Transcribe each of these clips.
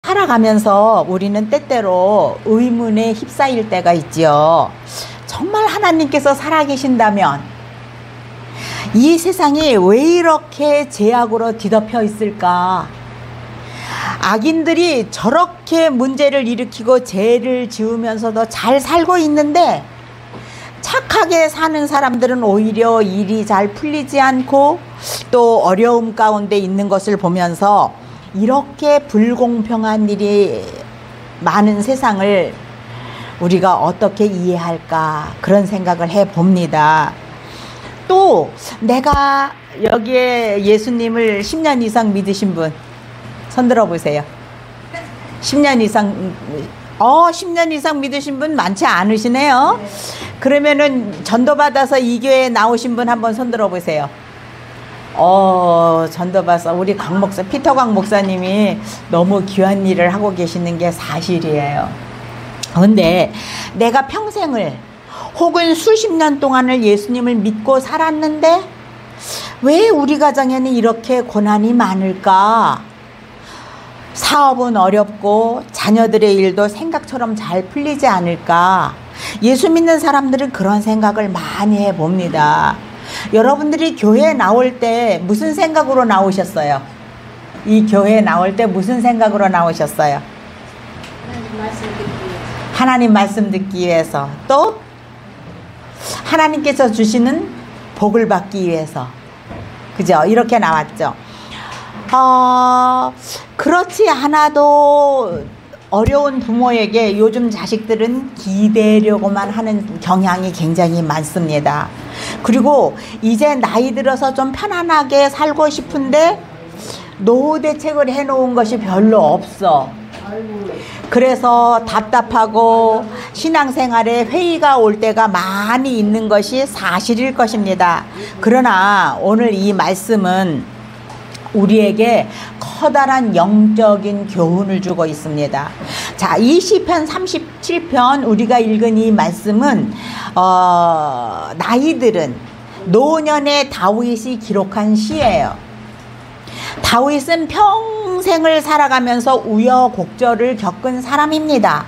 살아가면서 우리는 때때로 의문에 휩싸일 때가 있지요. 정말 하나님께서 살아계신다면 이 세상이 왜 이렇게 죄악으로 뒤덮여 있을까? 악인들이 저렇게 문제를 일으키고 죄를 지으면서도 잘 살고 있는데 착하게 사는 사람들은 오히려 일이 잘 풀리지 않고 또 어려움 가운데 있는 것을 보면서 이렇게 불공평한 일이 많은 세상을 우리가 어떻게 이해할까 그런 생각을 해봅니다. 또 내가 여기에 예수님을 10년 이상 믿으신 분 손들어 보세요. 10년 이상 10년 이상 믿으신 분 많지 않으시네요. 그러면은 전도받아서 이 교회에 나오신 분 한번 손들어 보세요. 전도받아서 우리 강 목사, 피터 강 목사님이 너무 귀한 일을 하고 계시는 게 사실이에요. 근데 내가 평생을 혹은 수십 년 동안을 예수님을 믿고 살았는데 왜 우리 가정에는 이렇게 고난이 많을까? 사업은 어렵고 자녀들의 일도 생각처럼 잘 풀리지 않을까? 예수 믿는 사람들은 그런 생각을 많이 해봅니다. 여러분들이 교회에 나올 때 무슨 생각으로 나오셨어요? 이 교회에 나올 때 무슨 생각으로 나오셨어요? 하나님 말씀 듣기 위해서. 또 하나님께서 주시는 복을 받기 위해서. 그죠? 이렇게 나왔죠. 그렇지 않아도 어려운 부모에게 요즘 자식들은 기대려고만 하는 경향이 굉장히 많습니다. 그리고 이제 나이 들어서 좀 편안하게 살고 싶은데 노후 대책을 해놓은 것이 별로 없어. 그래서 답답하고 신앙생활에 회의가 올 때가 많이 있는 것이 사실일 것입니다. 그러나 오늘 이 말씀은 우리에게 커다란 영적인 교훈을 주고 있습니다. 자, 이 시편 37편 우리가 읽은 이 말씀은 나이들은 노년의 다윗이 기록한 시예요. 다윗은 평생을 살아가면서 우여곡절을 겪은 사람입니다.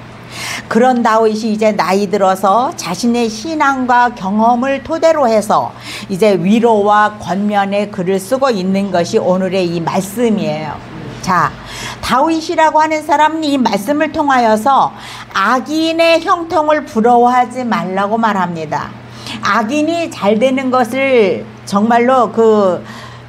그런 다윗이 이제 나이 들어서 자신의 신앙과 경험을 토대로 해서 이제 위로와 권면의 글을 쓰고 있는 것이 오늘의 이 말씀이에요. 자, 다윗이라고 하는 사람은 이 말씀을 통하여서 악인의 형통을 부러워하지 말라고 말합니다. 악인이 잘 되는 것을 정말로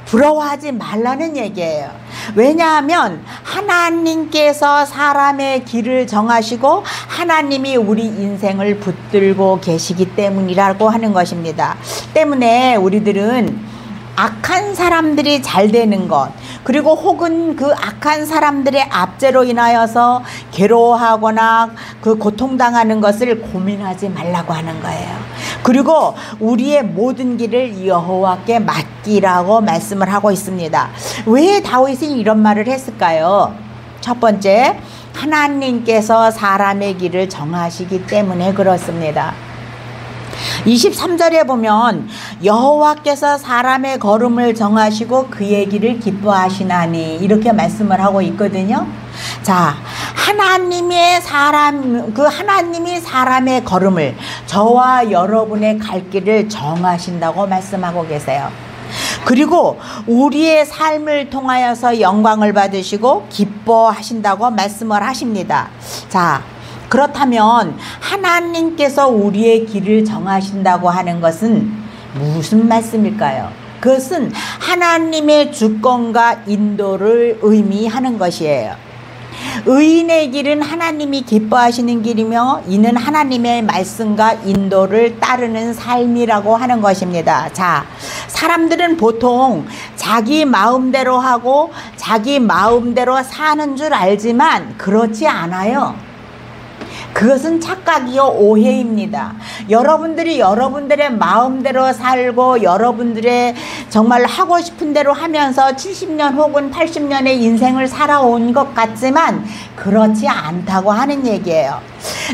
부러워하지 말라는 얘기예요. 왜냐하면 하나님께서 사람의 길을 정하시고 하나님이 우리 인생을 붙들고 계시기 때문이라고 하는 것입니다. 때문에 우리들은 악한 사람들이 잘 되는 것, 그리고 혹은 그 악한 사람들의 압제로 인하여서 괴로워하거나 고통당하는 것을 고민하지 말라고 하는 거예요. 그리고 우리의 모든 길을 여호와께 맡기라고 말씀을 하고 있습니다. 왜 다윗이 이런 말을 했을까요? 첫 번째, 하나님께서 사람의 길을 정하시기 때문에 그렇습니다. 23절에 보면 여호와께서 사람의 걸음을 정하시고 그의 길을 기뻐하시나니 이렇게 말씀을 하고 있거든요. 자, 하나님이 사람의 걸음을, 저와 여러분의 갈 길을 정하신다고 말씀하고 계세요. 그리고 우리의 삶을 통하여서 영광을 받으시고 기뻐하신다고 말씀을 하십니다. 자, 그렇다면 하나님께서 우리의 길을 정하신다고 하는 것은 무슨 말씀일까요? 그것은 하나님의 주권과 인도를 의미하는 것이에요. 의인의 길은 하나님이 기뻐하시는 길이며 이는 하나님의 말씀과 인도를 따르는 삶이라고 하는 것입니다. 자, 사람들은 보통 자기 마음대로 하고 자기 마음대로 사는 줄 알지만 그렇지 않아요. 그것은 착각이요 오해입니다. 여러분들이 여러분들의 마음대로 살고 여러분들의 정말 하고 싶은 대로 하면서 70년 혹은 80년의 인생을 살아온 것 같지만 그렇지 않다고 하는 얘기예요.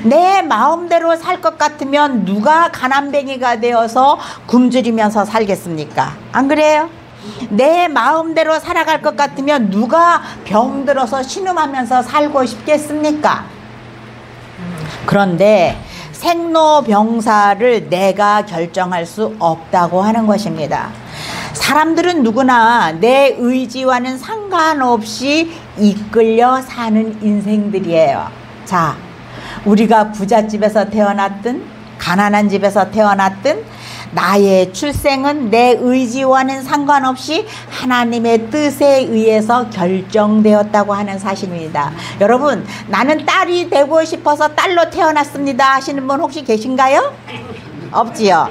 내 마음대로 살 것 같으면 누가 가난뱅이가 되어서 굶주리면서 살겠습니까? 안 그래요? 내 마음대로 살아갈 것 같으면 누가 병들어서 신음하면서 살고 싶겠습니까? 그런데 생로병사를 내가 결정할 수 없다고 하는 것입니다. 사람들은 누구나 내 의지와는 상관없이 이끌려 사는 인생들이에요. 자, 우리가 부잣집에서 태어났든 가난한 집에서 태어났든 나의 출생은 내 의지와는 상관없이 하나님의 뜻에 의해서 결정되었다고 하는 사실입니다. 여러분, 나는 딸이 되고 싶어서 딸로 태어났습니다 하시는 분 혹시 계신가요? 없지요.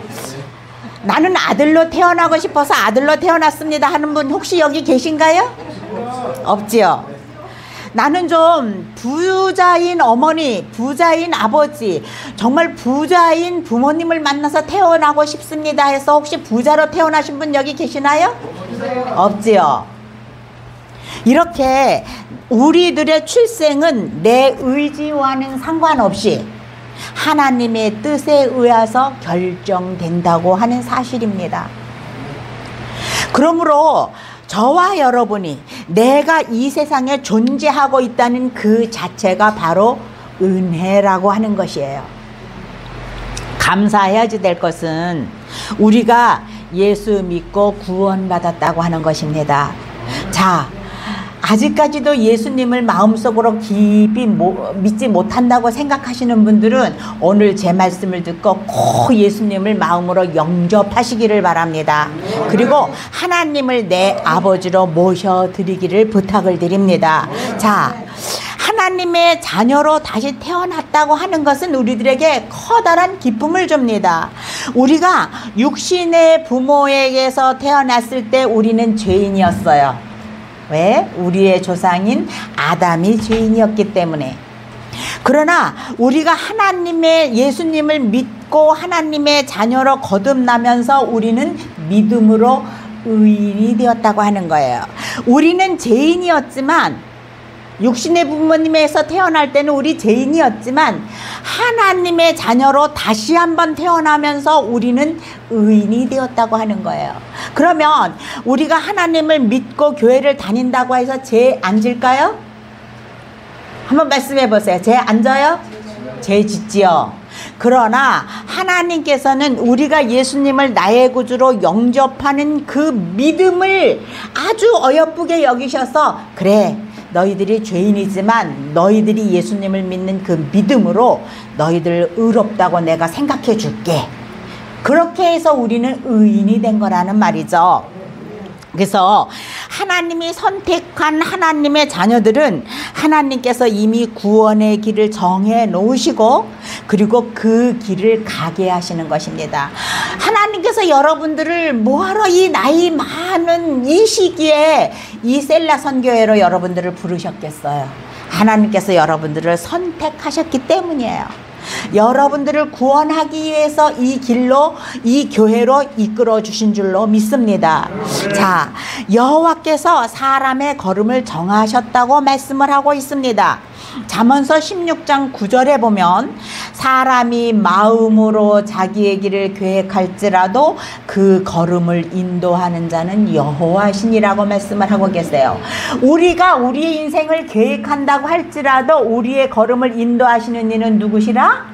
나는 아들로 태어나고 싶어서 아들로 태어났습니다 하는 분 혹시 여기 계신가요? 없지요. 나는 좀 부자인 어머니, 부자인 아버지, 정말 부자인 부모님을 만나서 태어나고 싶습니다 해서 혹시 부자로 태어나신 분 여기 계시나요? 없지요. 이렇게 우리들의 출생은 내 의지와는 상관없이 하나님의 뜻에 의해서 결정된다고 하는 사실입니다. 그러므로 저와 여러분이 내가 이 세상에 존재하고 있다는 그 자체가 바로 은혜라고 하는 것이에요. 감사해야 될 것은 우리가 예수 믿고 구원받았다고 하는 것입니다. 자, 아직까지도 예수님을 마음속으로 깊이 믿지 못한다고 생각하시는 분들은 오늘 제 말씀을 듣고 꼭 예수님을 마음으로 영접하시기를 바랍니다. 그리고 하나님을 내 아버지로 모셔드리기를 부탁을 드립니다. 자, 하나님의 자녀로 다시 태어났다고 하는 것은 우리들에게 커다란 기쁨을 줍니다. 우리가 육신의 부모에게서 태어났을 때 우리는 죄인이었어요. 왜? 우리의 조상인 아담이 죄인이었기 때문에. 그러나 우리가 하나님의 예수님을 믿고 하나님의 자녀로 거듭나면서 우리는 믿음으로 의인이 되었다고 하는 거예요. 우리는 죄인이었지만 육신의 부모님에서 태어날 때는 우리 죄인이었지만 하나님의 자녀로 다시 한번 태어나면서 우리는 의인이 되었다고 하는 거예요. 그러면 우리가 하나님을 믿고 교회를 다닌다고 해서 죄 안 질까요? 한번 말씀해 보세요. 죄 안 져요? 죄 짓지요. 그러나 하나님께서는 우리가 예수님을 나의 구주로 영접하는 그 믿음을 아주 어여쁘게 여기셔서 그래, 너희들이 죄인이지만 너희들이 예수님을 믿는 그 믿음으로 너희들 의롭다고 내가 생각해 줄게. 그렇게 해서 우리는 의인이 된 거라는 말이죠. 그래서 하나님이 선택한 하나님의 자녀들은 하나님께서 이미 구원의 길을 정해 놓으시고 그리고 그 길을 가게 하시는 것입니다. 하나님께서 여러분들을 뭐하러 이 나이 많은 이 시기에 이 셀라 선교회로 여러분들을 부르셨겠어요? 하나님께서 여러분들을 선택하셨기 때문이에요. 여러분들을 구원하기 위해서 이 길로 이 교회로 이끌어 주신 줄로 믿습니다. 자, 여호와께서 사람의 걸음을 정하셨다고 말씀을 하고 있습니다. 잠언서 16장 9절에 보면 사람이 마음으로 자기의 길을 계획할지라도 그 걸음을 인도하는 자는 여호와시니라고 말씀을 하고 계세요. 우리가 우리의 인생을 계획한다고 할지라도 우리의 걸음을 인도하시는 이는 누구시라?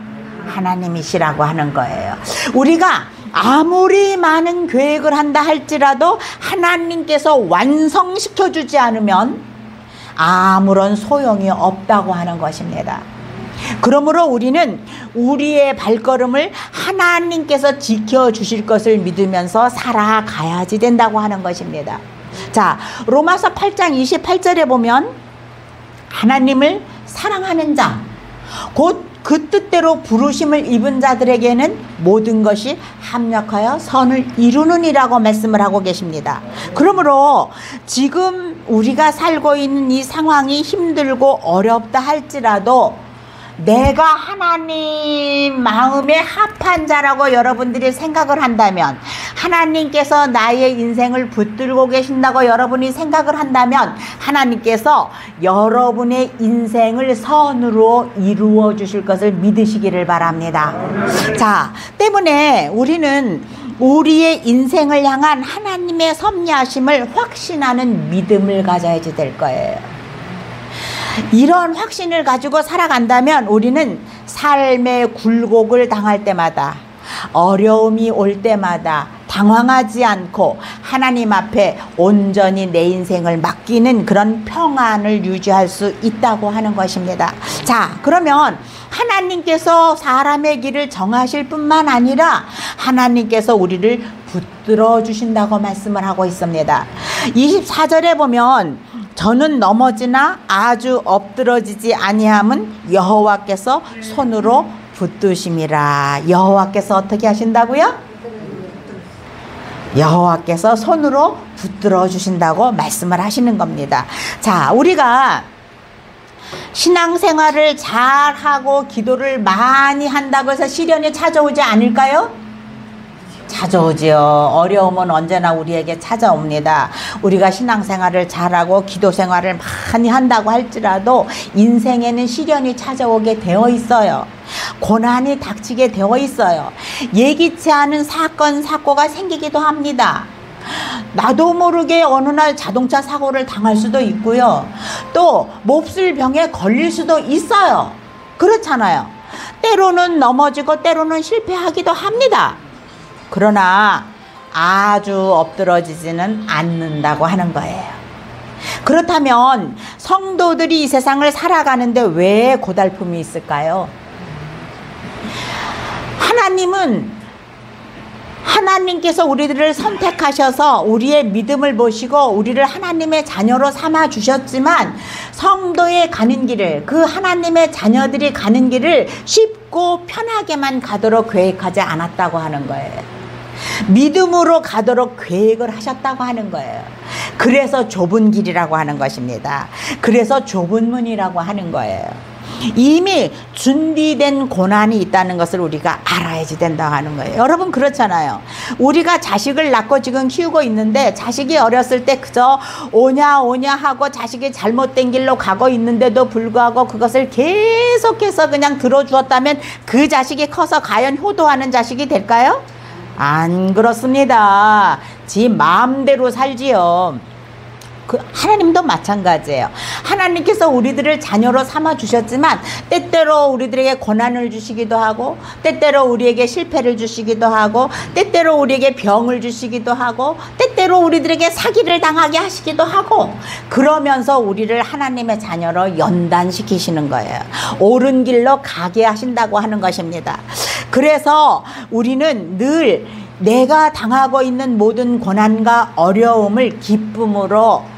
하나님이시라고 하는 거예요. 우리가 아무리 많은 계획을 한다 할지라도 하나님께서 완성시켜 주지 않으면 아무런 소용이 없다고 하는 것입니다. 그러므로 우리는 우리의 발걸음을 하나님께서 지켜주실 것을 믿으면서 살아가야지 된다고 하는 것입니다. 자, 로마서 8장 28절에 보면 하나님을 사랑하는 자, 곧 그 뜻대로 부르심을 입은 자들에게는 모든 것이 합력하여 선을 이루느니라고 말씀을 하고 계십니다. 그러므로 지금 우리가 살고 있는 이 상황이 힘들고 어렵다 할지라도 내가 하나님 마음에 합한 자라고 여러분들이 생각을 한다면, 하나님께서 나의 인생을 붙들고 계신다고 여러분이 생각을 한다면 하나님께서 여러분의 인생을 선으로 이루어 주실 것을 믿으시기를 바랍니다. 자, 때문에 우리는 우리의 인생을 향한 하나님의 섭리하심을 확신하는 믿음을 가져야지 될 거예요. 이런 확신을 가지고 살아간다면 우리는 삶의 굴곡을 당할 때마다, 어려움이 올 때마다 당황하지 않고 하나님 앞에 온전히 내 인생을 맡기는 그런 평안을 유지할 수 있다고 하는 것입니다. 자, 그러면 하나님께서 사람의 길을 정하실 뿐만 아니라 하나님께서 우리를 붙들어 주신다고 말씀을 하고 있습니다. 24절에 보면 저는 넘어지나 아주 엎드러지지 아니함은 여호와께서 손으로 붙드심이라. 여호와께서 어떻게 하신다고요? 여호와께서 손으로 붙들어 주신다고 말씀을 하시는 겁니다. 자, 우리가 신앙생활을 잘하고 기도를 많이 한다고 해서 시련이 찾아오지 않을까요? 찾아오지요. 어려움은 언제나 우리에게 찾아옵니다. 우리가 신앙생활을 잘하고 기도생활을 많이 한다고 할지라도 인생에는 시련이 찾아오게 되어 있어요. 고난이 닥치게 되어 있어요. 예기치 않은 사건, 사고가 생기기도 합니다. 나도 모르게 어느 날 자동차 사고를 당할 수도 있고요. 또 몹쓸 병에 걸릴 수도 있어요. 그렇잖아요. 때로는 넘어지고 때로는 실패하기도 합니다. 그러나 아주 엎드러지지는 않는다고 하는 거예요. 그렇다면 성도들이 이 세상을 살아가는데 왜 고달픔이 있을까요? 하나님께서 우리들을 선택하셔서 우리의 믿음을 보시고 우리를 하나님의 자녀로 삼아 주셨지만 성도의 가는 길을, 그 하나님의 자녀들이 가는 길을 쉽고 편하게만 가도록 계획하지 않았다고 하는 거예요. 믿음으로 가도록 계획을 하셨다고 하는 거예요. 그래서 좁은 길이라고 하는 것입니다. 그래서 좁은 문이라고 하는 거예요. 이미 준비된 고난이 있다는 것을 우리가 알아야지 된다고 하는 거예요. 여러분, 그렇잖아요. 우리가 자식을 낳고 지금 키우고 있는데 자식이 어렸을 때 그저 오냐 하고 자식이 잘못된 길로 가고 있는데도 불구하고 그것을 계속해서 그냥 들어주었다면 그 자식이 커서 과연 효도하는 자식이 될까요? 안 그렇습니다. 지 마음대로 살지요. 하나님도 마찬가지예요. 하나님께서 우리들을 자녀로 삼아 주셨지만 때때로 우리들에게 고난을 주시기도 하고, 때때로 우리에게 실패를 주시기도 하고, 때때로 우리에게 병을 주시기도 하고, 때때로 우리들에게 사기를 당하게 하시기도 하고, 그러면서 우리를 하나님의 자녀로 연단시키시는 거예요. 옳은 길로 가게 하신다고 하는 것입니다. 그래서 우리는 늘 내가 당하고 있는 모든 고난과 어려움을 기쁨으로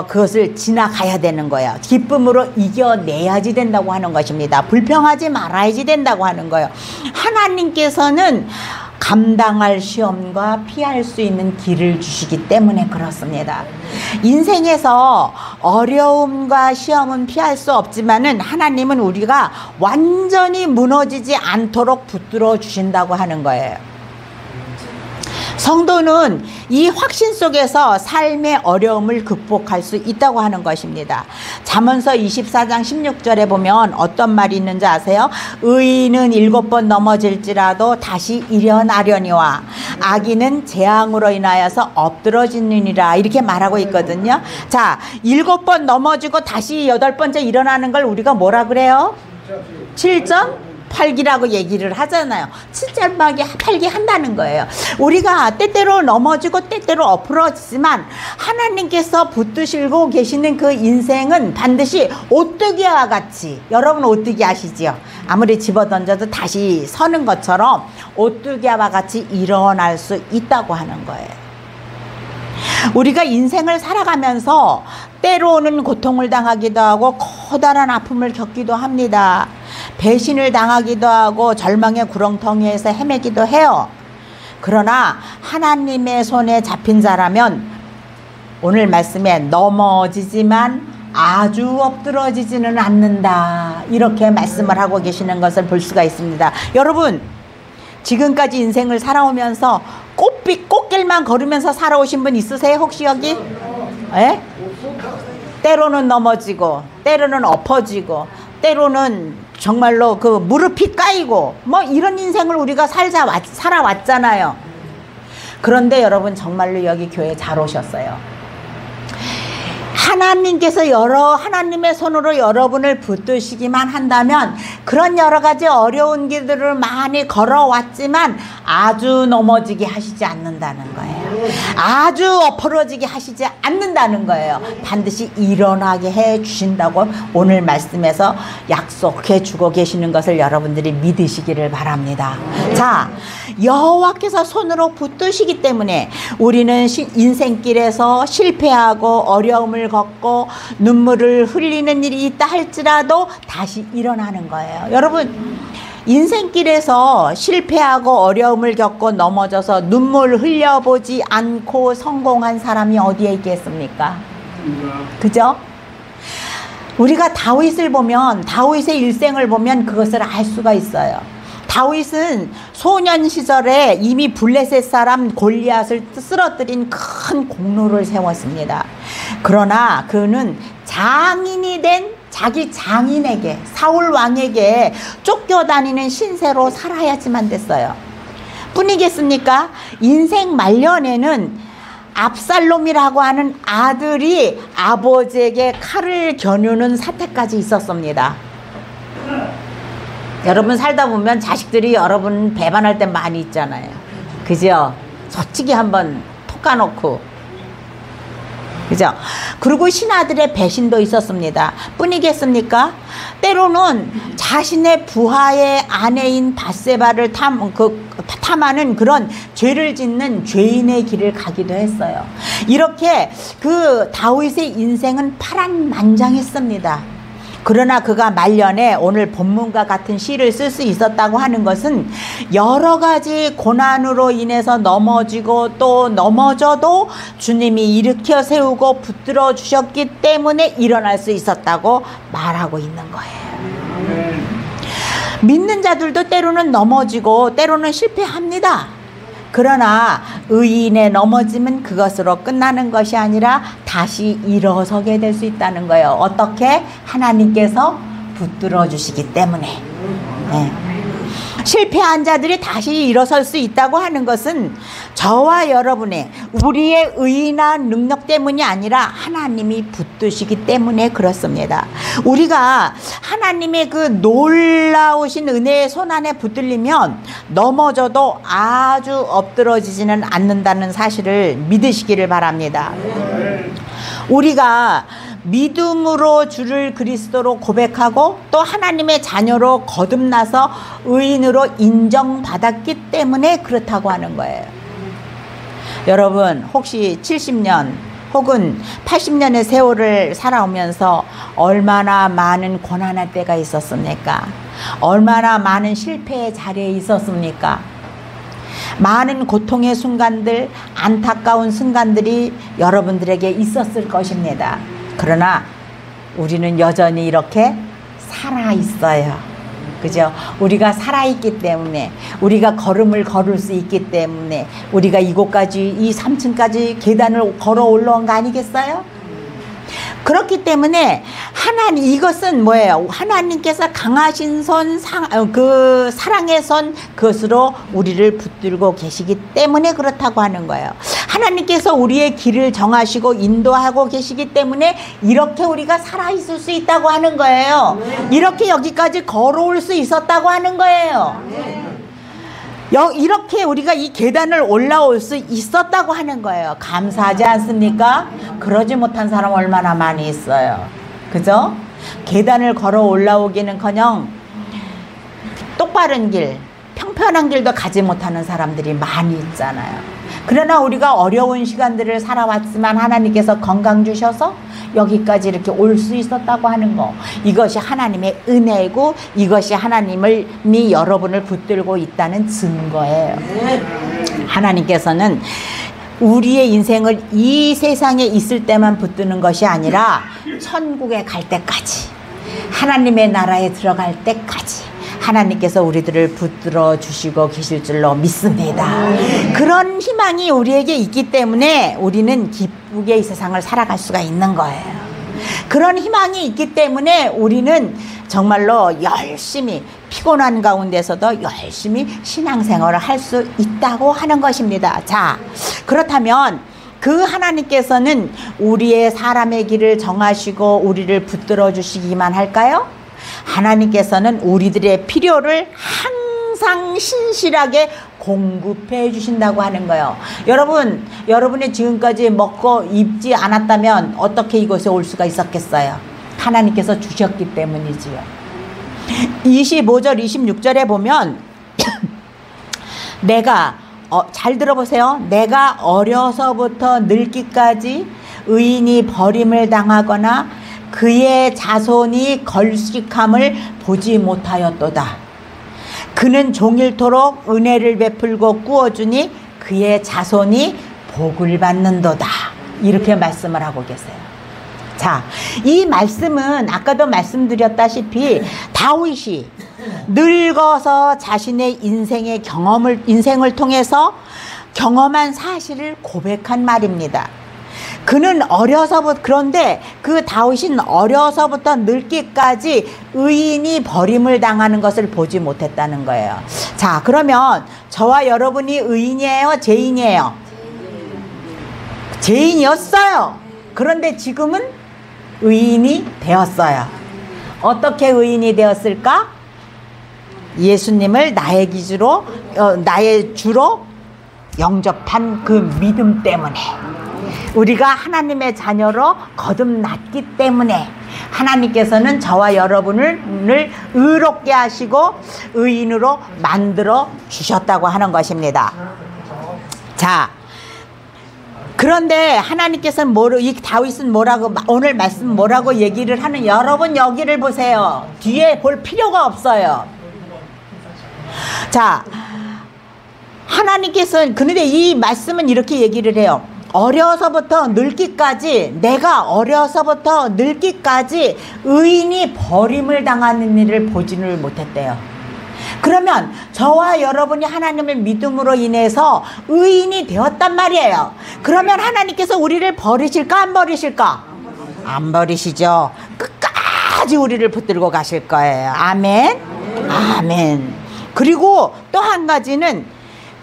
그것을 지나가야 되는 거예요. 기쁨으로 이겨내야지 된다고 하는 것입니다. 불평하지 말아야지 된다고 하는 거예요. 하나님께서는 감당할 시험과 피할 수 있는 길을 주시기 때문에 그렇습니다. 인생에서 어려움과 시험은 피할 수 없지만은 하나님은 우리가 완전히 무너지지 않도록 붙들어 주신다고 하는 거예요. 성도는 이 확신 속에서 삶의 어려움을 극복할 수 있다고 하는 것입니다. 잠언서 24장 16절에 보면 어떤 말이 있는지 아세요? 의인은 7번 넘어질지라도 다시 일어나려니와 악인은 재앙으로 인하여서 엎드러지느니라, 이렇게 말하고 있거든요. 자, 7번 넘어지고 다시 8번째 일어나는 걸 우리가 뭐라 그래요? 7.8기라고 얘기를 하잖아요. 7.8기 한다는 거예요. 우리가 때때로 넘어지고 때때로 엎어지지만 하나님께서 붙드시고 계시는 그 인생은 반드시 오뚜기와 같이, 여러분 오뚜기 아시지요? 아무리 집어던져도 다시 서는 것처럼 오뚜기와 같이 일어날 수 있다고 하는 거예요. 우리가 인생을 살아가면서 때로는 고통을 당하기도 하고 커다란 아픔을 겪기도 합니다. 배신을 당하기도 하고 절망의 구렁텅이에서 헤매기도 해요. 그러나 하나님의 손에 잡힌 자라면 오늘 말씀에 넘어지지만 아주 엎드러지지는 않는다, 이렇게 말씀을 하고 계시는 것을 볼 수가 있습니다. 여러분, 지금까지 인생을 살아오면서 꽃길만 걸으면서 살아오신 분 있으세요? 혹시 여기? 때로는 넘어지고 때로는 엎어지고 때로는 정말로 그 무릎이 까이고 뭐 이런 인생을 우리가 살아왔잖아요. 그런데 여러분 정말로 여기 교회 잘 오셨어요. 하나님께서 하나님의 손으로 여러분을 붙드시기만 한다면 그런 여러 가지 어려운 길들을 많이 걸어왔지만 아주 넘어지게 하시지 않는다는 거예요. 아주 엎어러지게 하시지 않는다는 거예요. 반드시 일어나게 해 주신다고 오늘 말씀에서 약속해 주고 계시는 것을 여러분들이 믿으시기를 바랍니다. 자, 여호와께서 손으로 붙드시기 때문에 우리는 인생길에서 실패하고 어려움을 겪고 눈물을 흘리는 일이 있다 할지라도 다시 일어나는 거예요. 여러분, 인생길에서 실패하고 어려움을 겪고 넘어져서 눈물 흘려보지 않고 성공한 사람이 어디에 있겠습니까? 그죠? 우리가 다윗을 보면, 다윗의 일생을 보면 그것을 알 수가 있어요. 다윗은 소년 시절에 이미 블레셋 사람 골리앗을 쓰러뜨린 큰 공로를 세웠습니다. 그러나 그는 장인이 된 자기 장인에게, 사울 왕에게 쫓겨다니는 신세로 살아야지만 됐어요. 뿐이겠습니까? 인생 말년에는 압살롬이라고 하는 아들이 아버지에게 칼을 겨누는 사태까지 있었습니다. 여러분 살다 보면 자식들이 여러분 배반할 때 많이 있잖아요. 그죠? 솔직히 한번 톡 까놓고. 그죠? 그리고 신하들의 배신도 있었습니다. 뿐이겠습니까? 때로는 자신의 부하의 아내인 밧세바를 탐하는 그런 죄를 짓는 죄인의 길을 가기도 했어요. 이렇게 그 다윗의 인생은 파란만장했습니다. 그러나 그가 말년에 오늘 본문과 같은 시를 쓸 수 있었다고 하는 것은 여러 가지 고난으로 인해서 넘어지고 또 넘어져도 주님이 일으켜 세우고 붙들어 주셨기 때문에 일어날 수 있었다고 말하고 있는 거예요. 믿는 자들도 때로는 넘어지고 때로는 실패합니다. 그러나 의인의 넘어짐은 그것으로 끝나는 것이 아니라 다시 일어서게 될 수 있다는 거예요. 어떻게? 하나님께서 붙들어 주시기 때문에. 네. 실패한 자들이 다시 일어설 수 있다고 하는 것은 저와 여러분의 우리의 의인한 능력 때문이 아니라 하나님이 붙드시기 때문에 그렇습니다. 우리가 하나님의 그 놀라우신 은혜의 손 안에 붙들리면 넘어져도 아주 엎드러지지는 않는다는 사실을 믿으시기를 바랍니다. 우리가 믿음으로 주를 그리스도로 고백하고 또 하나님의 자녀로 거듭나서 의인으로 인정받았기 때문에 그렇다고 하는 거예요. 여러분 혹시 70년 혹은 80년의 세월을 살아오면서 얼마나 많은 고난할 때가 있었습니까? 얼마나 많은 실패의 자리에 있었습니까? 많은 고통의 순간들, 안타까운 순간들이 여러분들에게 있었을 것입니다. 그러나 우리는 여전히 이렇게 살아있어요. 그죠? 우리가 살아있기 때문에, 우리가 걸음을 걸을 수 있기 때문에 우리가 이곳까지, 이 3층까지 계단을 걸어 올라온 거 아니겠어요? 그렇기 때문에 이것은 뭐예요? 하나님께서 강하신 손, 그 사랑의 손, 그것으로 우리를 붙들고 계시기 때문에 그렇다고 하는 거예요. 하나님께서 우리의 길을 정하시고 인도하고 계시기 때문에 이렇게 우리가 살아있을 수 있다고 하는 거예요. 이렇게 여기까지 걸어올 수 있었다고 하는 거예요. 이렇게 우리가 이 계단을 올라올 수 있었다고 하는 거예요. 감사하지 않습니까? 그러지 못한 사람 얼마나 많이 있어요. 그죠? 계단을 걸어 올라오기는커녕 똑바른 길, 평편한 길도 가지 못하는 사람들이 많이 있잖아요. 그러나 우리가 어려운 시간들을 살아왔지만 하나님께서 건강 주셔서 여기까지 이렇게 올 수 있었다고 하는 거, 이것이 하나님의 은혜고 이것이 하나님이 여러분을 붙들고 있다는 증거예요. 하나님께서는 우리의 인생을 이 세상에 있을 때만 붙드는 것이 아니라 천국에 갈 때까지, 하나님의 나라에 들어갈 때까지 하나님께서 우리들을 붙들어 주시고 계실 줄로 믿습니다. 그런 희망이 우리에게 있기 때문에 우리는 기쁘게 이 세상을 살아갈 수가 있는 거예요. 그런 희망이 있기 때문에 우리는 정말로 열심히 피곤한 가운데서도 열심히 신앙생활을 할 수 있다고 하는 것입니다. 자, 그렇다면 그 하나님께서는 우리의 사람의 길을 정하시고 우리를 붙들어 주시기만 할까요? 하나님께서는 우리들의 필요를 항상 신실하게 공급해 주신다고 하는 거예요. 여러분이 지금까지 먹고 입지 않았다면 어떻게 이곳에 올 수가 있었겠어요? 하나님께서 주셨기 때문이지요. 25절 26절에 보면 잘 들어보세요. 내가 어려서부터 늙기까지 의인이 버림을 당하거나 그의 자손이 걸식함을 보지 못하였도다. 그는 종일토록 은혜를 베풀고 꾸어주니 그의 자손이 복을 받는도다. 이렇게 말씀을 하고 계세요. 자, 이 말씀은 아까도 말씀드렸다시피 다윗이 늙어서 자신의 인생을 통해서 경험한 사실을 고백한 말입니다. 그는 그런데 그 다윗은 어려서부터 늙기까지 의인이 버림을 당하는 것을 보지 못했다는 거예요. 자, 그러면 저와 여러분이 의인이에요? 죄인이에요? 죄인이었어요. 그런데 지금은 의인이 되었어요. 어떻게 의인이 되었을까? 예수님을 나의 주로 영접한 그 믿음 때문에, 우리가 하나님의 자녀로 거듭났기 때문에 하나님께서는 저와 여러분을 의롭게 하시고 의인으로 만들어 주셨다고 하는 것입니다. 자, 그런데 하나님께서는 이 다윗은 오늘 말씀 뭐라고 얘기를 하는, 여러분 여기를 보세요. 뒤에 볼 필요가 없어요. 자, 하나님께서는, 그런데 이 말씀은 이렇게 얘기를 해요. 내가 어려서부터 늙기까지 의인이 버림을 당하는 일을 보지를 못했대요. 그러면 저와 여러분이 하나님을 믿음으로 인해서 의인이 되었단 말이에요. 그러면 하나님께서 우리를 버리실까 안 버리실까? 안 버리시죠. 끝까지 우리를 붙들고 가실 거예요. 아멘. 아멘. 그리고 또 한 가지는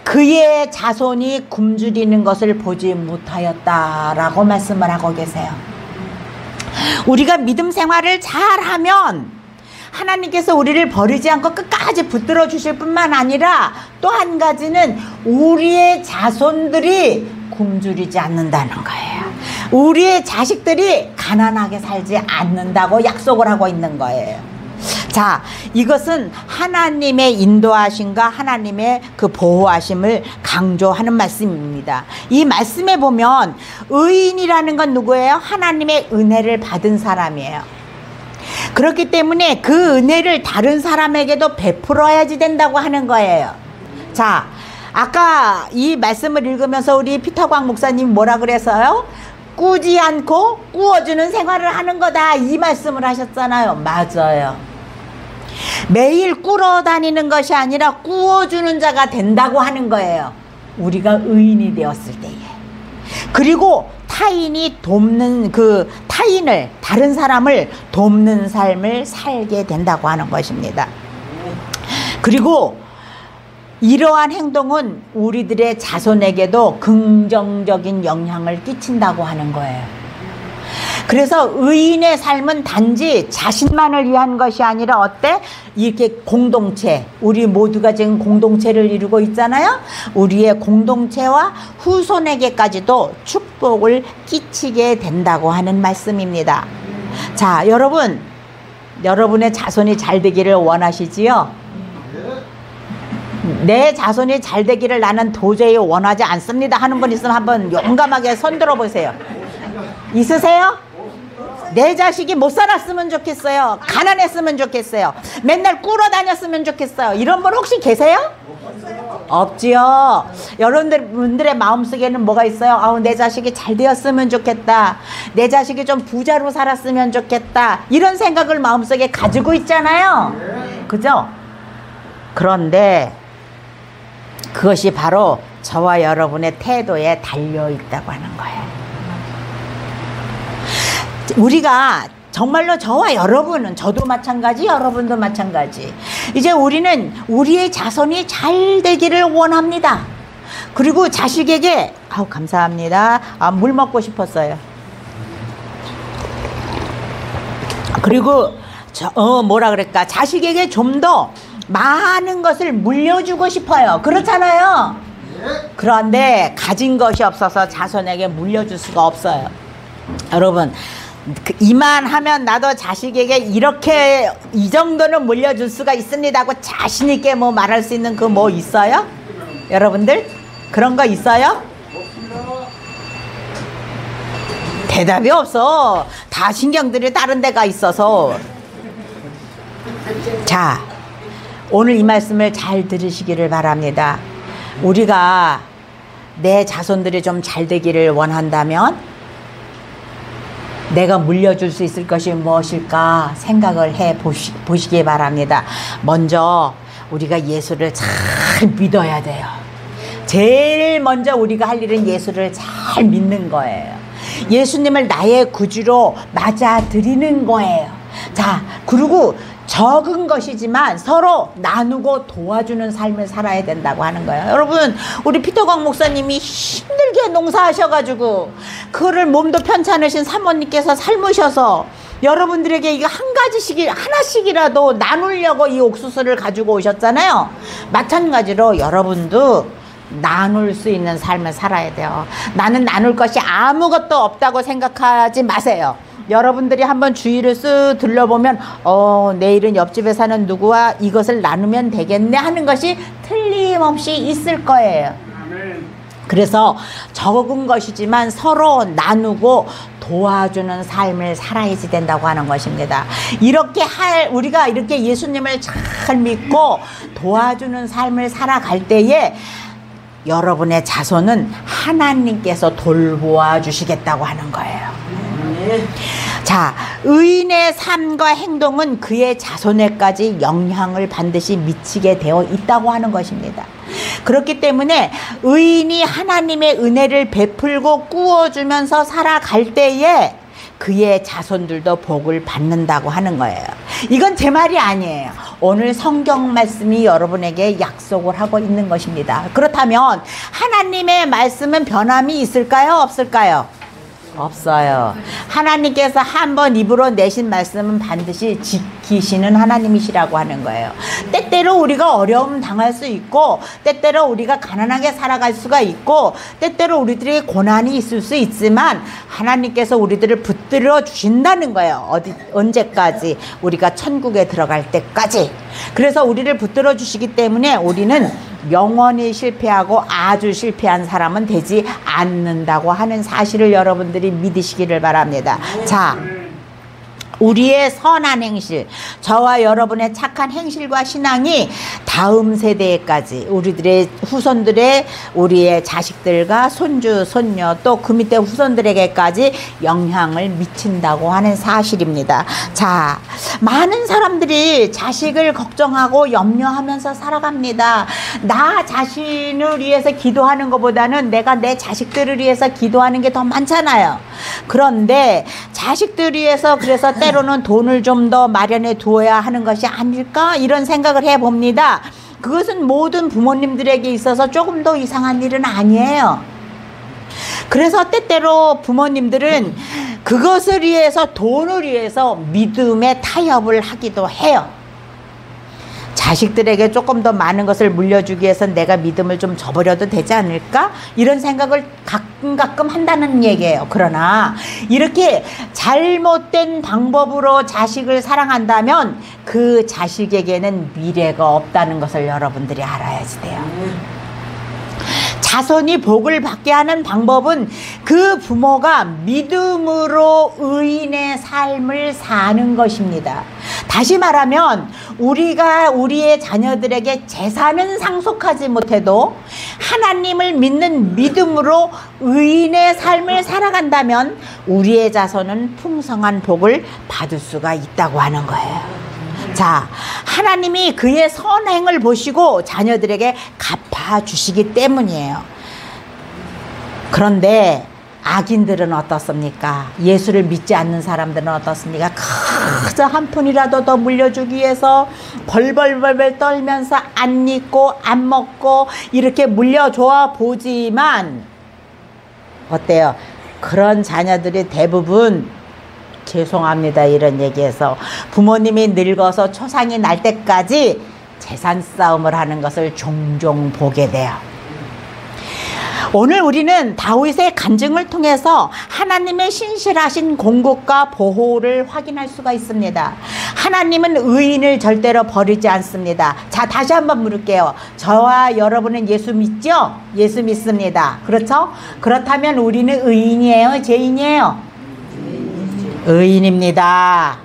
그의 자손이 굶주리는 것을 보지 못하였다라고 말씀을 하고 계세요. 우리가 믿음 생활을 잘하면 하나님께서 우리를 버리지 않고 끝까지 붙들어 주실 뿐만 아니라 또 한 가지는 우리의 자손들이 굶주리지 않는다는 거예요. 우리의 자식들이 가난하게 살지 않는다고 약속을 하고 있는 거예요. 자, 이것은 하나님의 인도하심과 하나님의 그 보호하심을 강조하는 말씀입니다. 이 말씀에 보면 의인이라는 건 누구예요? 하나님의 은혜를 받은 사람이에요. 그렇기 때문에 그 은혜를 다른 사람에게도 베풀어야지 된다고 하는 거예요. 자, 아까 이 말씀을 읽으면서 우리 피터광 목사님 뭐라 그랬어요? 꾸지 않고 꾸어주는 생활을 하는 거다, 이 말씀을 하셨잖아요. 맞아요. 매일 꾸러 다니는 것이 아니라 꾸어주는 자가 된다고 하는 거예요. 우리가 의인이 되었을 때에. 그리고 다른 사람을 돕는 삶을 살게 된다고 하는 것입니다. 그리고 이러한 행동은 우리들의 자손에게도 긍정적인 영향을 끼친다고 하는 거예요. 그래서 의인의 삶은 단지 자신만을 위한 것이 아니라 이렇게 공동체, 우리 모두가 지금 공동체를 이루고 있잖아요. 우리의 공동체와 후손에게까지도 축복을 끼치게 된다고 하는 말씀입니다. 자, 여러분의 자손이 잘 되기를 원하시지요? 내 자손이 잘 되기를 나는 도저히 원하지 않습니다 하는 분 있으면 한번 용감하게 손 들어보세요. 있으세요? 내 자식이 못 살았으면 좋겠어요. 가난했으면 좋겠어요. 맨날 꿇어 다녔으면 좋겠어요. 이런 분 혹시 계세요? 없지요. 여러분들의 마음속에는 뭐가 있어요? 내 자식이 잘 되었으면 좋겠다. 내 자식이 좀 부자로 살았으면 좋겠다. 이런 생각을 마음속에 가지고 있잖아요. 그죠? 그런데 그것이 바로 저와 여러분의 태도에 달려 있다고 하는 거예요. 우리가 정말로 저와 여러분은, 저도 마찬가지, 여러분도 마찬가지. 이제 우리는 우리의 자손이 잘 되기를 원합니다. 그리고 자식에게, 아우, 감사합니다. 물 먹고 싶었어요. 그리고, 뭐라 그럴까. 자식에게 좀 더 많은 것을 물려주고 싶어요. 그렇잖아요. 그런데 가진 것이 없어서 자손에게 물려줄 수가 없어요. 여러분, 이만하면 나도 자식에게 이렇게 이 정도는 물려줄 수가 있습니다 하고 자신 있게 뭐 말할 수 있는 그 뭐 있어요? 여러분들 그런 거 있어요? 대답이 없어. 다 신경들이 다른 데가 있어서. 자, 오늘 이 말씀을 잘 들으시기를 바랍니다. 우리가 내 자손들이 좀 잘 되기를 원한다면 내가 물려줄 수 있을 것이 무엇일까 생각을 해 보시기 바랍니다. 먼저 우리가 예수를 잘 믿어야 돼요. 제일 먼저 우리가 할 일은 예수를 잘 믿는 거예요. 예수님을 나의 구주로 맞아들이는 거예요. 자, 그리고 적은 것이지만 서로 나누고 도와주는 삶을 살아야 된다고 하는 거예요. 여러분, 우리 피터광 목사님이 힘들게 농사하셔가지고 그거를 몸도 편찮으신 사모님께서 삶으셔서 여러분들에게 이거 한 가지씩 하나씩이라도 나누려고 이 옥수수를 가지고 오셨잖아요. 마찬가지로 여러분도 나눌 수 있는 삶을 살아야 돼요. 나는 나눌 것이 아무것도 없다고 생각하지 마세요. 여러분들이 한번 주위를 쓱 둘러보면 내일은 옆집에 사는 누구와 이것을 나누면 되겠네 하는 것이 틀림없이 있을 거예요. 그래서 적은 것이지만 서로 나누고 도와주는 삶을 살아야지 된다고 하는 것입니다. 우리가 이렇게 예수님을 잘 믿고 도와주는 삶을 살아갈 때에 여러분의 자손은 하나님께서 돌보아 주시겠다고 하는 거예요. 자, 의인의 삶과 행동은 그의 자손에까지 영향을 반드시 미치게 되어 있다고 하는 것입니다. 그렇기 때문에 의인이 하나님의 은혜를 베풀고 꾸어주면서 살아갈 때에 그의 자손들도 복을 받는다고 하는 거예요. 이건 제 말이 아니에요. 오늘 성경 말씀이 여러분에게 약속을 하고 있는 것입니다. 그렇다면 하나님의 말씀은 변함이 있을까요? 없을까요? 없어요. 하나님께서 한번 입으로 내신 말씀은 반드시 지키시는 하나님이시라고 하는 거예요. 때때로 우리가 어려움 당할 수 있고, 때때로 우리가 가난하게 살아갈 수가 있고, 때때로 우리들이 고난이 있을 수 있지만 하나님께서 우리들을 붙들어 주신다는 거예요. 언제까지? 우리가 천국에 들어갈 때까지. 그래서 우리를 붙들어 주시기 때문에 우리는 영원히 실패하고 아주 실패한 사람은 되지 않는다고 하는 사실을 여러분들이 믿으시기를 바랍니다. 자, 우리의 선한 행실, 저와 여러분의 착한 행실과 신앙이 다음 세대까지, 우리들의 후손들의, 우리의 자식들과 손주, 손녀, 또 그 밑에 후손들에게까지 영향을 미친다고 하는 사실입니다. 자, 많은 사람들이 자식을 걱정하고 염려하면서 살아갑니다. 나 자신을 위해서 기도하는 것보다는 내가 내 자식들을 위해서 기도하는 게 더 많잖아요. 그런데 자식들 위해서 그래서 때로는 돈을 좀 더 마련해 두어야 하는 것이 아닐까, 이런 생각을 해봅니다. 그것은 모든 부모님들에게 있어서 조금 더 이상한 일은 아니에요. 그래서 때때로 부모님들은 그것을 위해서, 돈을 위해서 믿음의 타협을 하기도 해요. 자식들에게 조금 더 많은 것을 물려주기 위해서 내가 믿음을 좀 저버려도 되지 않을까? 이런 생각을 가끔 한다는 얘기예요. 그러나 이렇게 잘못된 방법으로 자식을 사랑한다면 그 자식에게는 미래가 없다는 것을 여러분들이 알아야지 돼요. 자손이 복을 받게 하는 방법은 그 부모가 믿음으로 의인의 삶을 사는 것입니다. 다시 말하면 우리가 우리의 자녀들에게 재산은 상속하지 못해도 하나님을 믿는 믿음으로 의인의 삶을 살아간다면 우리의 자손은 풍성한 복을 받을 수가 있다고 하는 거예요. 자, 하나님이 그의 선행을 보시고 자녀들에게 갚아주시기 때문이에요. 그런데 악인들은 어떻습니까? 예수를 믿지 않는 사람들은 어떻습니까? 그저 한 푼이라도 더 물려주기 위해서 벌벌벌벌 떨면서 안 입고 안 먹고 이렇게 물려줘 보지만 어때요? 그런 자녀들이 대부분, 죄송합니다 이런 얘기해서, 부모님이 늙어서 초상이 날 때까지 재산 싸움을 하는 것을 종종 보게 돼요. 오늘 우리는 다윗의 간증을 통해서 하나님의 신실하신 공급과 보호를 확인할 수가 있습니다. 하나님은 의인을 절대로 버리지 않습니다. 자, 다시 한번 물을게요. 저와 여러분은 예수 믿죠? 예수 믿습니다. 그렇죠? 그렇다면 우리는 의인이에요? 죄인이에요? 의인입니다.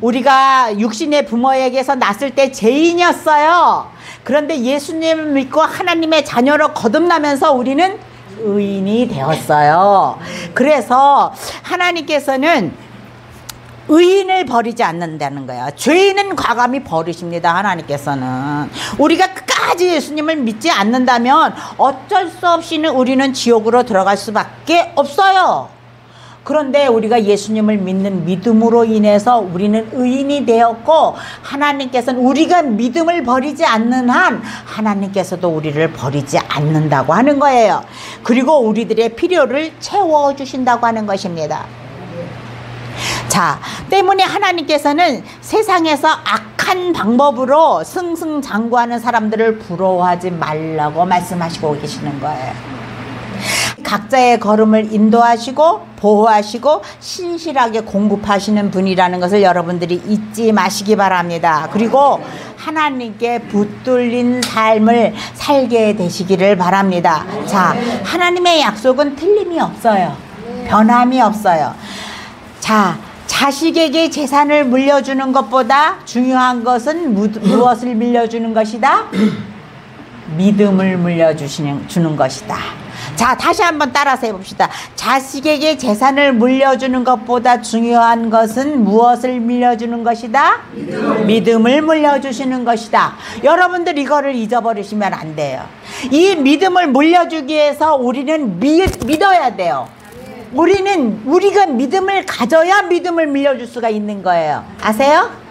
우리가 육신의 부모에게서 났을 때 죄인이었어요. 그런데 예수님을 믿고 하나님의 자녀로 거듭나면서 우리는 의인이 되었어요. 그래서 하나님께서는 의인을 버리지 않는다는 거예요. 죄인은 과감히 버리십니다. 하나님께서는. 우리가 끝까지 예수님을 믿지 않는다면 어쩔 수 없이는 우리는 지옥으로 들어갈 수밖에 없어요. 그런데 우리가 예수님을 믿는 믿음으로 인해서 우리는 의인이 되었고, 하나님께서는 우리가 믿음을 버리지 않는 한 하나님께서도 우리를 버리지 않는다고 하는 거예요. 그리고 우리들의 필요를 채워주신다고 하는 것입니다. 자, 때문에 하나님께서는 세상에서 악한 방법으로 승승장구하는 사람들을 부러워하지 말라고 말씀하시고 계시는 거예요. 각자의 걸음을 인도하시고 보호하시고 신실하게 공급하시는 분이라는 것을 여러분들이 잊지 마시기 바랍니다. 그리고 하나님께 붙들린 삶을 살게 되시기를 바랍니다. 자, 하나님의 약속은 틀림이 없어요. 변함이 없어요. 자, 자식에게 재산을 물려주는 것보다 중요한 것은 무엇을 물려주는 것이다? 믿음을 물려주는 것이다. 자, 다시 한번 따라서 해봅시다. 자식에게 재산을 물려주는 것보다 중요한 것은 무엇을 물려주는 것이다? 믿음을 물려주시는 것이다. 여러분들 이거를 잊어버리시면 안 돼요. 이 믿음을 물려주기 위해서 우리는 믿어야 돼요. 우리가 믿음을 가져야 믿음을 물려줄 수가 있는 거예요. 아세요?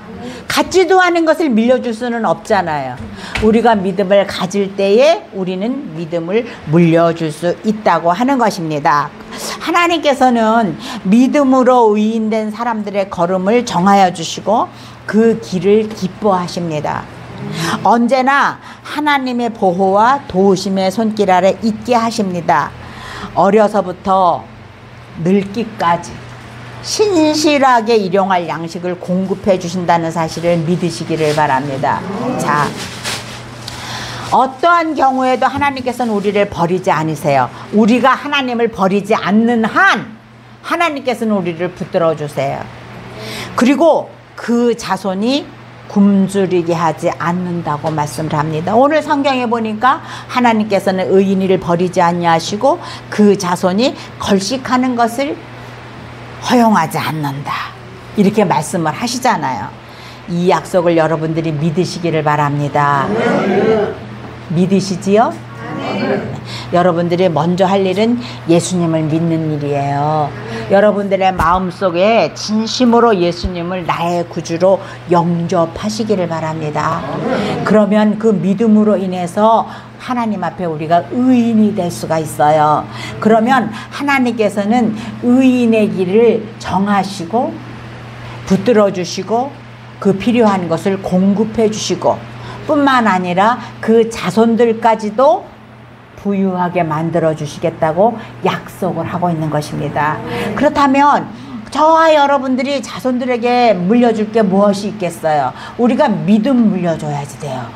갖지도 않은 것을 물려줄 수는 없잖아요. 우리가 믿음을 가질 때에 우리는 믿음을 물려줄 수 있다고 하는 것입니다. 하나님께서는 믿음으로 의인된 사람들의 걸음을 정하여 주시고 그 길을 기뻐하십니다. 언제나 하나님의 보호와 도우심의 손길 아래 있게 하십니다. 어려서부터 늙기까지 신실하게 일용할 양식을 공급해 주신다는 사실을 믿으시기를 바랍니다. 자, 어떠한 경우에도 하나님께서는 우리를 버리지 않으세요. 우리가 하나님을 버리지 않는 한 하나님께서는 우리를 붙들어 주세요. 그리고 그 자손이 굶주리게 하지 않는다고 말씀을 합니다. 오늘 성경에 보니까 하나님께서는 의인을 버리지 아니하시고 그 자손이 걸식하는 것을 허용하지 않는다, 이렇게 말씀을 하시잖아요. 이 약속을 여러분들이 믿으시기를 바랍니다. 믿으시지요? 여러분들이 먼저 할 일은 예수님을 믿는 일이에요. 여러분들의 마음속에 진심으로 예수님을 나의 구주로 영접하시기를 바랍니다. 그러면 그 믿음으로 인해서 하나님 앞에 우리가 의인이 될 수가 있어요. 그러면 하나님께서는 의인의 길을 정하시고 붙들어 주시고 그 필요한 것을 공급해 주시고 뿐만 아니라 그 자손들까지도 부유하게 만들어 주시겠다고 약속을 하고 있는 것입니다. 그렇다면 저와 여러분들이 자손들에게 물려줄 게 무엇이 있겠어요? 우리가 믿음 물려줘야지 돼요.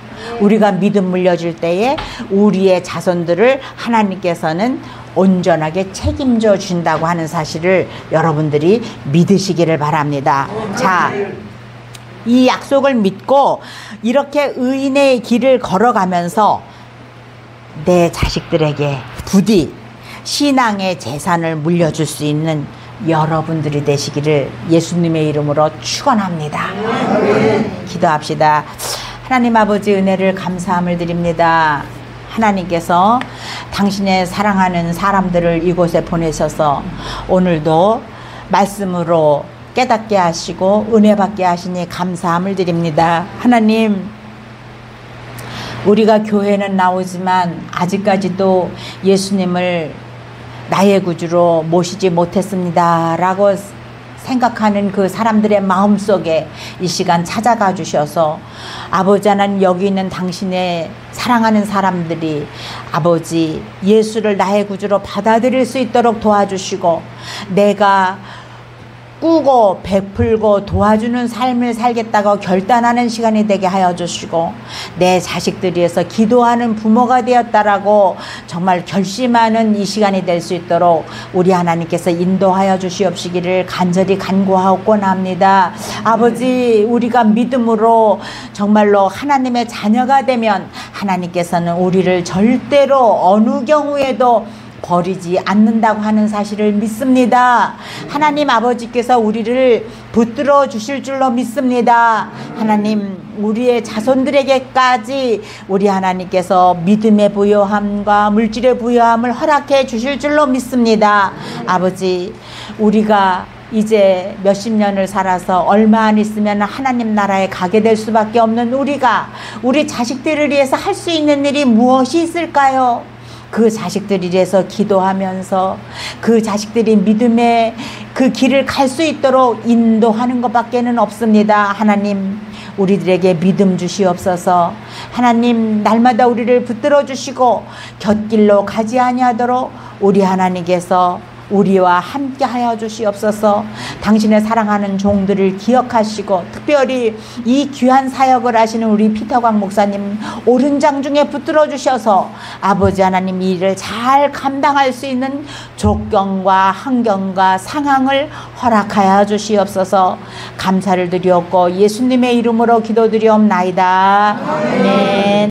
우리가 믿음 물려줄 때에 우리의 자손들을 하나님께서는 온전하게 책임져 준다고 하는 사실을 여러분들이 믿으시기를 바랍니다. 자, 이 약속을 믿고 이렇게 의인의 길을 걸어가면서 내 자식들에게 부디 신앙의 재산을 물려줄 수 있는 여러분들이 되시기를 예수님의 이름으로 축원합니다. 기도합시다. 하나님 아버지, 은혜를 감사함을 드립니다. 하나님께서 당신의 사랑하는 사람들을 이곳에 보내셔서 오늘도 말씀으로 깨닫게 하시고 은혜 받게 하시니 감사함을 드립니다. 하나님, 우리가 교회는 나오지만 아직까지도 예수님을 나의 구주로 모시지 못했습니다 라고 생각하는 그 사람들의 마음속에 이 시간 찾아가 주셔서 아버지 하나님, 여기 있는 당신의 사랑하는 사람들이 아버지 예수를 나의 구주로 받아들일 수 있도록 도와주시고 내가 꾸고 베풀고 도와주는 삶을 살겠다고 결단하는 시간이 되게 하여 주시고 내 자식들이 위해서 기도하는 부모가 되었다라고 정말 결심하는 이 시간이 될 수 있도록 우리 하나님께서 인도하여 주시옵시기를 간절히 간구하옵고나합니다. 아버지, 우리가 믿음으로 정말로 하나님의 자녀가 되면 하나님께서는 우리를 절대로 어느 경우에도 버리지 않는다고 하는 사실을 믿습니다. 하나님 아버지께서 우리를 붙들어 주실 줄로 믿습니다. 하나님, 우리의 자손들에게까지 우리 하나님께서 믿음의 부요함과 물질의 부요함을 허락해 주실 줄로 믿습니다. 아버지, 우리가 이제 몇십 년을 살아서 얼마 안 있으면 하나님 나라에 가게 될 수밖에 없는 우리가 우리 자식들을 위해서 할 수 있는 일이 무엇이 있을까요? 그 자식들을 위해서 기도하면서 그 자식들이 믿음의 그 길을 갈 수 있도록 인도하는 것밖에는 없습니다. 하나님, 우리들에게 믿음 주시옵소서. 하나님, 날마다 우리를 붙들어 주시고 곁길로 가지 아니하도록 우리 하나님께서 우리와 함께 하여 주시옵소서. 당신의 사랑하는 종들을 기억하시고 특별히 이 귀한 사역을 하시는 우리 피터광 목사님 오른장 중에 붙들어 주셔서 아버지 하나님 이 일을 잘 감당할 수 있는 조건과 환경과 상황을 허락하여 주시옵소서. 감사를 드리옵고 예수님의 이름으로 기도드리옵나이다. 아멘.